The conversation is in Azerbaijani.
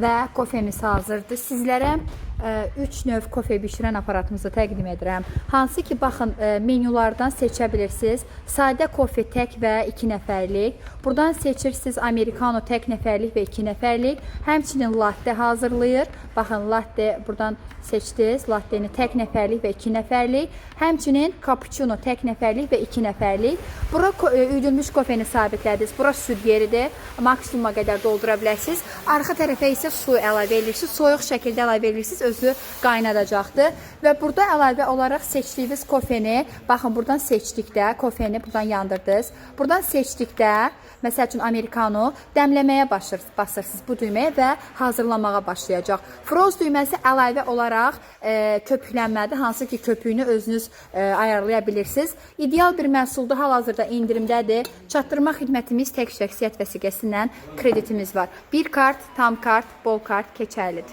və kofemiz hazırdır. Sizlərə 3 növ kofe bişirən aparatımızı təqdim edirəm. Hansı ki, baxın, menyulardan seçə bilirsiniz. Sadə kofe tək və 2 nəfərlik. Buradan seçirsiniz amerikano tək nəfərlik və 2 nəfərlik. Həmçinin latte hazırlayır. Baxın, latte buradan seçdiniz. Latteni tək nəfərlik və 2 nəfərlik. Həmçinin cappuccino tək nəfərlik və 2 nəfərlik. Bura üyüdülmüş kofeni sabitlədiniz. Bura süd yeridir. Maksimuma qədər doldura bilərsiniz. Arxa tərəfə isə su əlavə edirsiniz. Soyuq şəkildə əlavə edirsiniz. Özü qaynadacaqdır. Və burada əlavə olaraq seçdiyiniz kofeni, baxın, buradan seçdikdə, kofeni buradan yandırdınız. Buradan seçdikdə, məsəl üçün amerikano, dəmləməyə basırsınız bu düyməyə və hazırlamağa başlayacaq. Froz düyməsi əlavə olaraq köpüklənmədir, hansı ki, köpüyünü özünüz ayarlaya bilirsiniz. İdeal bir məhsuldur, hal-hazırda indirimdədir. Çatdırma xidmətimiz tək şəxsiyyət vəsiqəsindən kreditimiz var. Bir kart, tam kart, bol kart keçərlidir.